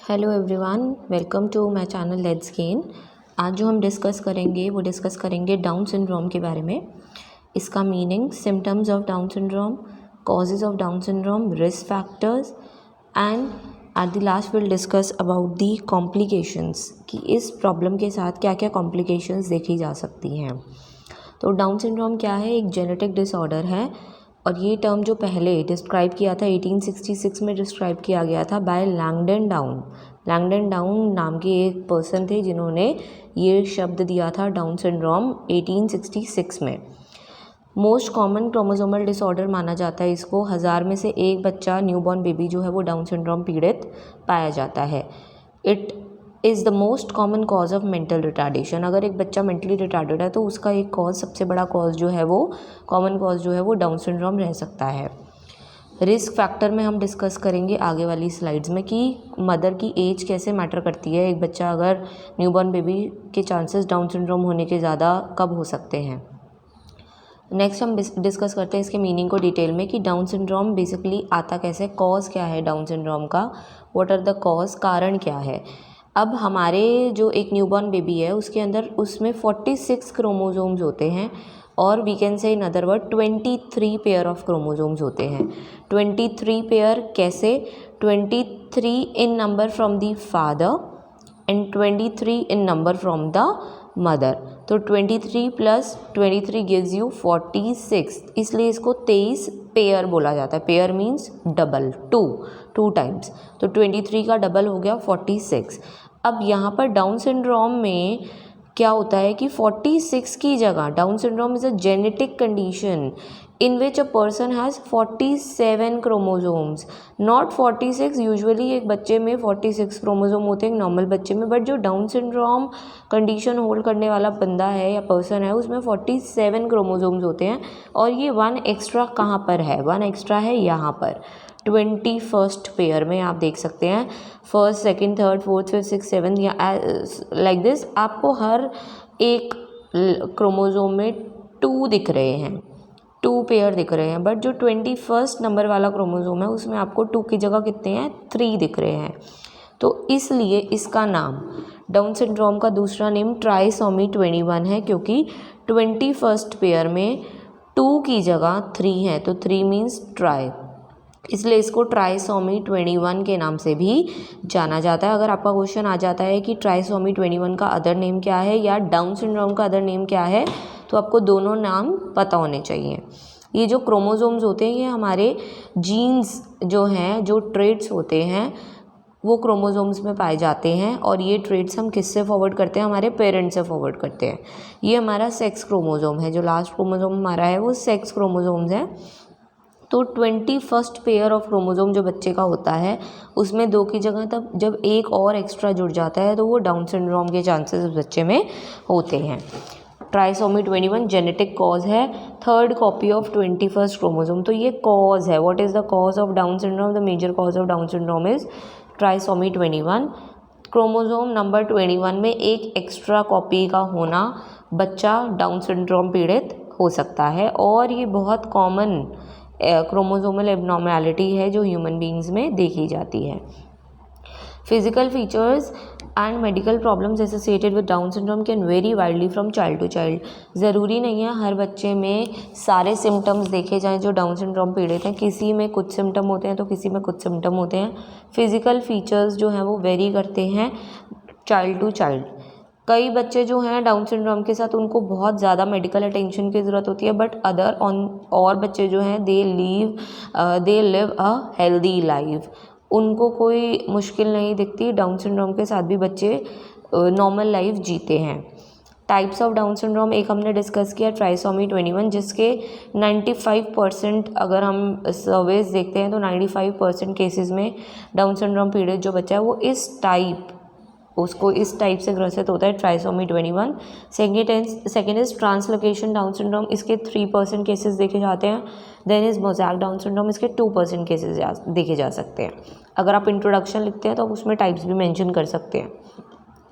Hello everyone, welcome to my channel let's gain. आज जो हम डिस्कस करेंगे डाउन सिंड्रोम के बारे में। इसका meaning, symptoms of Down syndrome, causes of Down syndrome, risk factors and eight the last will discuss about the complications कि इस प्रॉब्लम के साथ क्या क्या कॉम्प्लिकेशंस देखी जा सकती हैं। तो डाउन सिंड्रोम क्या है? एक जेनेटिक डिसऑर्डर है और ये टर्म जो पहले डिस्क्राइब किया था 1866 में डिस्क्राइब किया गया था by Langdon Down. Langdon Down नाम के एक पर्सन थे जिन्होंने ये शब्द दिया था डाउन सिंड्रोम 1866 में। मोस्ट कॉमन क्रोमोसोमल डिसऑर्डर माना जाता है इसको। 1000 में से एक बच्चा, न्यूबॉर्न बेबी जो है वो डाउन सिंड्रोम पीड़ित पाया जाता है। It is the most common cause of mental retardation. अगर एक बच्चा मेंटली रिटार्डेड है तो उसका एक कॉज, सबसे बड़ा कॉज जो है वो, कॉमन कॉज जो है वो डाउन सिंड्रोम रह सकता है। रिस्क फैक्टर में हम डिस्कस करेंगे आगे वाली स्लाइड्स में कि मदर की एज कैसे मैटर करती है। एक बच्चा अगर न्यूबॉर्न बेबी के चांसेस डाउन सिंड्रोम होने के ज़्यादा कब हो सकते हैं। नेक्स्ट हम डिस्कस करते हैं इसके मीनिंग को डिटेल में कि डाउन सिंड्रोम बेसिकली आता कैसे, कॉज क्या है डाउन सिंड्रोम का, व्हाट आर द कॉज, कारण क्या है। अब हमारे जो एक न्यूबॉर्न बेबी है उसके अंदर उसमें 46 क्रोमोसोम्स होते हैं और we can say in other word 23 pair of chromosomes होते हैं। 23 पेयर कैसे? 23 in number from the father and 23 in number from the mother. तो 23 प्लस 23 गिव्स यू 46, इसलिए इसको 23 पेयर बोला जाता है। Pair means double, two times. तो 23 का डबल हो गया 46। अब यहाँ पर डाउन सिंड्रोम में क्या होता है कि 46 की जगह, down syndrome is a genetic condition in which a person has 47 chromosomes, not 46। Usually एक बच्चे में 46 क्रोमोसोम होते हैं एक नॉर्मल बच्चे में, बट जो डाउन सिंड्रोम कंडीशन होल्ड करने वाला बंदा है या पर्सन है उसमें 47 क्रोमोसोम्स होते हैं। और ये 1 एक्स्ट्रा कहाँ पर है? 1 एक्स्ट्रा है यहाँ पर 21st पेयर में। आप देख सकते हैं 1st, 2nd, 3rd, 4th, 5th, 6th, 7th या लाइक दिस आपको हर एक क्रोमोसोम में 2 दिख रहे हैं, 2 पेयर दिख रहे हैं। बट जो 21st नंबर वाला क्रोमोसोम है उसमें आपको 2 की जगह कितने हैं? 3 दिख रहे हैं। तो इसलिए इसका नाम, डाउन सिंड्रोम का दूसरा नेम ट्राइसोमी 21 है, क्योंकि 21st पेयर में 2 की जगह 3 है। तो 3 मीन्स ट्राई, इसलिए इसको ट्राइसोमी 21 के नाम से भी जाना जाता है। अगर आपका क्वेश्चन आ जाता है कि ट्राइसोमी 21 का अदर नेम क्या है या डाउन सिंड्रोम का अदर नेम क्या है, तो आपको दोनों नाम पता होने चाहिए। ये जो क्रोमोसोम्स होते हैं ये हमारे जीन्स जो हैं, जो ट्रेड्स होते हैं वो क्रोमोसोम्स में पाए जाते हैं और ये ट्रेड्स हम किससे फॉरवर्ड करते हैं? हमारे पेरेंट्स से फॉरवर्ड करते हैं। ये हमारा सेक्स क्रोमोसोम है, जो लास्ट क्रोमोसोम हमारा है वो सेक्स क्रोमोसोम्स है। तो 21st पेयर ऑफ क्रोमोसोम जो बच्चे का होता है उसमें 2 की जगह तब जब एक और एक्स्ट्रा जुड़ जाता है तो वो डाउन सिंड्रोम के चांसेस उस बच्चे में होते हैं। ट्राइसोमी 21 जेनेटिक कॉज है, 3rd copy of 21st chromosome. तो ये कॉज है। What is the cause of Down syndrome? The major cause of Down syndrome is trisomy 21। Chromosome number 21 में एक एक्स्ट्रा कॉपी का होना बच्चा डाउन सिंड्रोम पीड़ित हो सकता है और ये बहुत कॉमन क्रोमोसोमल एबनॉर्मैलिटी है जो ह्यूमन बींग्स में देखी जाती है। Physical features and medical problems associated with Down syndrome can very widely from child to child. ज़रूरी नहीं है हर बच्चे में सारे सिम्टम्स देखे जाएं जो डाउन सिंड्रोम पीड़ित हैं। किसी में कुछ सिम्टम होते हैं तो किसी में कुछ सिम्टम होते हैं। फिजिकल फीचर्स जो हैं वो वेरी करते हैं चाइल्ड टू चाइल्ड। कई बच्चे जो हैं डाउन सिंड्रोम के साथ उनको बहुत ज़्यादा मेडिकल अटेंशन की ज़रूरत होती है, बट अदर और बच्चे जो हैं they live a healthy life, उनको कोई मुश्किल नहीं दिखती। डाउन सिंड्रोम के साथ भी बच्चे नॉर्मल लाइफ जीते हैं। टाइप्स ऑफ डाउन सिंड्रोम एक हमने डिस्कस किया ट्राइसोमी 21, जिसके 95% अगर हम सर्वेज देखते हैं तो 95% केसेस में डाउन सिंड्रोम पीड़ित जो बच्चा है वो उसको इस टाइप से ग्रसित होता है, trisomy 21। Second is translocation Down syndrome, इसके 3% केसेस देखे जाते हैं। Then is mosaic Down syndrome, इसके 2% केसेस देखे जा सकते हैं। अगर आप इंट्रोडक्शन लिखते हैं तो आप उसमें टाइप्स भी मेंशन कर सकते हैं।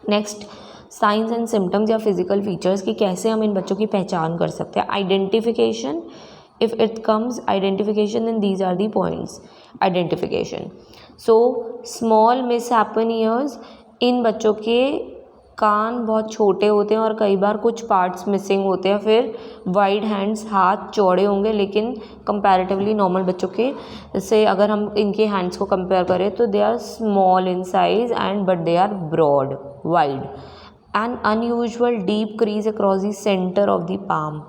नेक्स्ट, साइंस एंड सिम्टम्स या फिजिकल फीचर्स की कैसे हम इन बच्चों की पहचान कर सकते हैं। Identification, if it comes identification then these are the points. Identification, so small misshapen ears, इन बच्चों के कान बहुत छोटे होते हैं और कई बार कुछ पार्ट्स मिसिंग होते हैं। फिर वाइड हैंड्स, हाथ चौड़े होंगे लेकिन कंपैरेटिवली नॉर्मल बच्चों के से अगर हम इनके हैंड्स को कंपेयर करें तो they are small in size and but they are broad wide and unusual deep crease across the centre of the palm.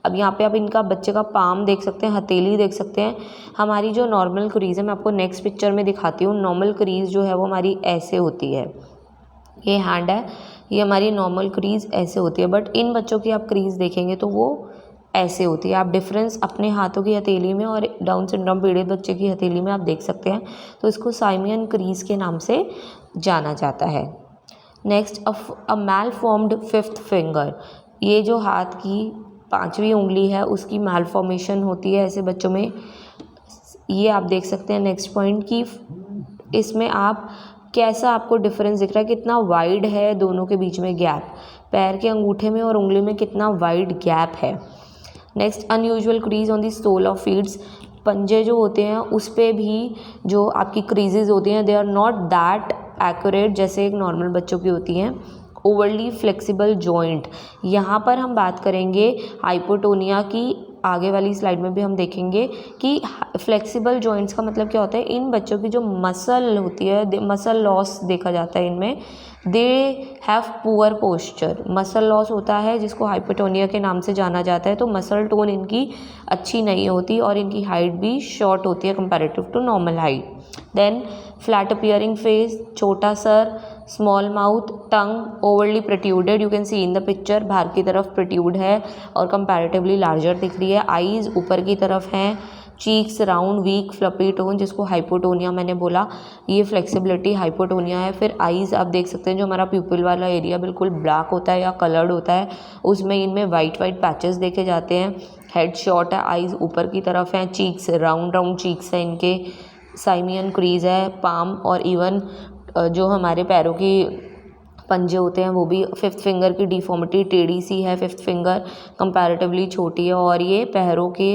अब यहाँ पे आप इनका बच्चे का पाम देख सकते हैं, हथेली देख सकते हैं। हमारी जो नॉर्मल क्रीज है, मैं आपको नेक्स्ट पिक्चर में दिखाती हूँ, नॉर्मल क्रीज जो है वो हमारी ऐसे होती है। ये हैंड है, ये हमारी नॉर्मल क्रीज ऐसे होती है, बट इन बच्चों की आप क्रीज देखेंगे तो वो ऐसे होती है। आप डिफरेंस अपने हाथों की हथेली में और डाउन सिंड्रोम पीड़ित बच्चे की हथेली में आप देख सकते हैं। तो इसको साइमियन क्रीज के नाम से जाना जाता है। नेक्स्ट, अ मैलफॉर्म्ड फिफ्थ फिंगर, ये जो हाथ की 5वीं उंगली है उसकी मैलफॉर्मेशन होती है ऐसे बच्चों में। ये आप देख सकते हैं नेक्स्ट पॉइंट की इसमें आप कैसा आपको डिफरेंस दिख रहा है, कितना वाइड है दोनों के बीच में गैप, पैर के अंगूठे में और उंगली में कितना वाइड गैप है। Next, unusual crease on the sole of feets, पंजे जो होते हैं उस पर भी जो आपकी क्रीजेज होती हैं they are not that accurate जैसे एक नॉर्मल बच्चों की होती हैं। ओवरली फ्लेक्सिबल जॉइंट, यहाँ पर हम बात करेंगे हाइपोटोनिया की, आगे वाली स्लाइड में भी हम देखेंगे कि फ्लेक्सिबल जॉइंट्स का मतलब क्या होता है। इन बच्चों की जो मसल होती है, मसल लॉस देखा जाता है इनमें, they have poor posture, muscle loss होता है जिसको हाइपोटोनिया के नाम से जाना जाता है। तो मसल टोन इनकी अच्छी नहीं होती और इनकी हाइट भी शॉर्ट होती है comparative to normal height. Then flat appearing face, छोटा सर, small mouth, tongue overly protruded, you can see in the picture, बाहर की तरफ प्रोट्यूड है और कंपैरेटिवली लार्जर दिख रही है। आईज ऊपर की तरफ हैं, cheeks round, weak floppy tone जिसको हाइपोटोनिया मैंने बोला, ये फ्लेक्सिबिलिटी हाइपोटोनिया है। फिर आईज आप देख सकते हैं जो हमारा प्यूपिल वाला एरिया बिल्कुल ब्लैक होता है या कलर्ड होता है, उसमें इनमें वाइट वाइट पैचेस देखे जाते हैं। हेड शॉर्ट है, आईज ऊपर की तरफ हैं, चीक्स राउंड राउंड चीक्स हैं इनके, साइमियन क्रीज है, पाम और इवन जो हमारे पैरों की पंजे होते हैं वो भी, फिफ्थ फिंगर की डिफॉर्मिटी टेढ़ी सी है, फिफ्थ फिंगर कंपैरेटिवली छोटी है और ये पैरों के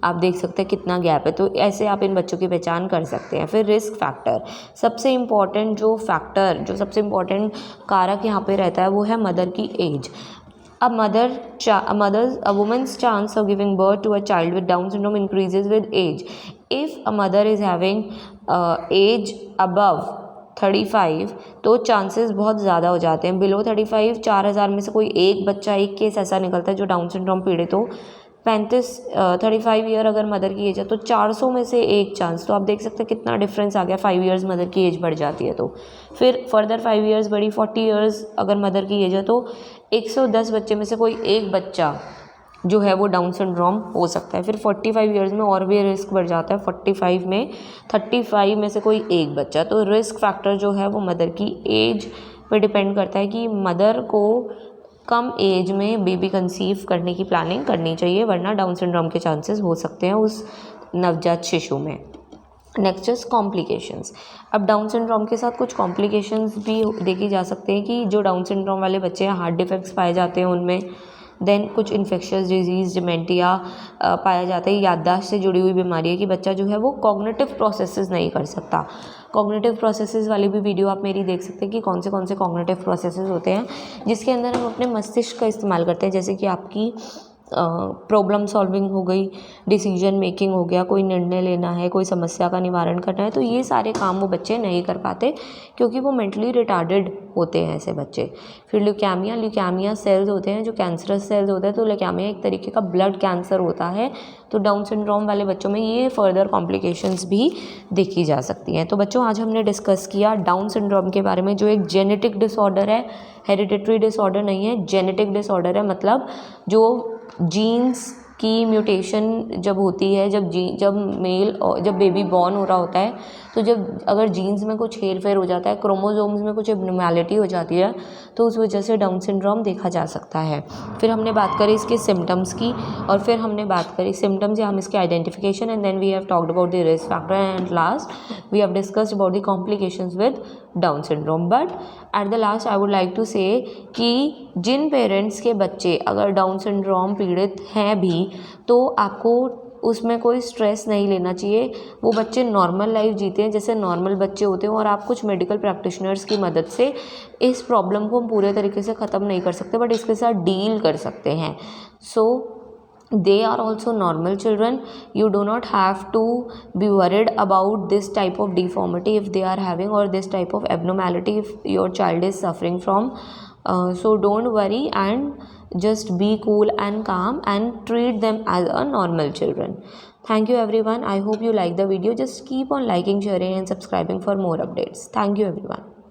आप देख सकते हैं कितना गैप है। तो ऐसे आप इन बच्चों की पहचान कर सकते हैं। फिर रिस्क फैक्टर, सबसे इम्पॉर्टेंट जो फैक्टर, जो सबसे इम्पॉर्टेंट कारक यहाँ पे रहता है वो है मदर की as. A woman's chance of giving birth to a child with Down syndrome increases with age. If a mother is having age above 35 तो चांसेस बहुत ज़्यादा हो जाते हैं। बिलो 35 4000 में से कोई एक बच्चा, एक केस ऐसा निकलता है जो डाउन सिंड्रोम पीड़ित हो। 35 ईयर अगर मदर की एज है तो 400 में से एक चांस। तो आप देख सकते हैं कितना डिफरेंस आ गया, 5 ईयर्स मदर की एज बढ़ जाती है। तो फिर फर्दर 5 ईयर्स बढ़ी, 40 ईयर्स अगर मदर की एज है तो 110 बच्चे में से कोई एक बच्चा जो है वो डाउन सिंड्रोम हो सकता है। फिर 45 ईयर्स में और भी रिस्क बढ़ जाता है, 45 में 35 में से कोई एक बच्चा। तो रिस्क फैक्टर जो है वो मदर की एज पे डिपेंड करता है कि मदर को कम एज में बेबी कंसीव करने की प्लानिंग करनी चाहिए, वरना डाउन सिंड्रोम के चांसेस हो सकते हैं उस नवजात शिशु में। Next is complications. अब डाउन सिंड्रोम के साथ कुछ कॉम्प्लिकेशंस भी देखी जा सकते हैं कि जो डाउन सिंड्रोम वाले बच्चे हैं हार्ट डिफेक्ट्स पाए जाते हैं उनमें। देन कुछ इन्फेक्शियस डिजीज़, डिमेंटिया पाया जाता है, याददाश्त से जुड़ी हुई बीमारी है कि बच्चा जो है वो कॉग्निटिव प्रोसेसेस नहीं कर सकता। कॉग्निटिव प्रोसेसेस वाली भी वीडियो आप मेरी देख सकते हैं कि कौन से कॉग्निटिव प्रोसेसेस होते हैं जिसके अंदर हम अपने मस्तिष्क का इस्तेमाल करते हैं, जैसे कि आपकी प्रॉब्लम सॉल्विंग हो गई, डिसीजन मेकिंग हो गया, कोई निर्णय लेना है, कोई समस्या का निवारण करना है। तो ये सारे काम वो बच्चे नहीं कर पाते क्योंकि वो मेंटली रिटार्डेड होते हैं ऐसे बच्चे। फिर ल्यूकेमिया सेल्स होते हैं जो कैंसरस सेल्स होते हैं। तो ल्यूकेमिया एक तरीके का ब्लड कैंसर होता है। तो डाउन सिंड्रोम वाले बच्चों में ये फर्दर कॉम्प्लिकेशंस भी देखी जा सकती हैं। तो बच्चों आज हमने डिस्कस किया डाउन सिंड्रोम के बारे में, जो एक जेनेटिक डिसऑर्डर है, हेरिडिटरी डिसऑर्डर नहीं है, जेनेटिक डिसऑर्डर है। मतलब जो जीन्स की म्यूटेशन जब होती है, जब बेबी बॉर्न हो रहा होता है, तो जब अगर जीन्स में कुछ हेर फेर हो जाता है, क्रोमोसोम्स में कुछ एबनॉर्मैलिटी हो जाती है, तो उस वजह से डाउन सिंड्रोम देखा जा सकता है। फिर हमने बात करी इसके सिम्टम्स की, और फिर हमने बात करी सिम्टम्स या हम इसके identification, and then we have talked about the risk factor, and last we have discussed about the complications with Down syndrome. But at the last I would like to say कि जिन parents के बच्चे अगर down syndrome पीड़ित हैं भी, तो आपको उसमें कोई स्ट्रेस नहीं लेना चाहिए। वो बच्चे नॉर्मल लाइफ जीते हैं जैसे नॉर्मल बच्चे होते हैं, और आप कुछ मेडिकल प्रैक्टिशनर्स की मदद से इस प्रॉब्लम को हम पूरे तरीके से ख़त्म नहीं कर सकते, बट इसके साथ डील कर सकते हैं। सो they are also normal children. You do not have to be worried about this type of deformity if they are having, or this type of abnormality if your child is suffering from. So don't worry and just be cool and calm and treat them as a normal children. Thank you everyone. I hope you like the video. Just keep on liking, sharing and subscribing for more updates. Thank you everyone.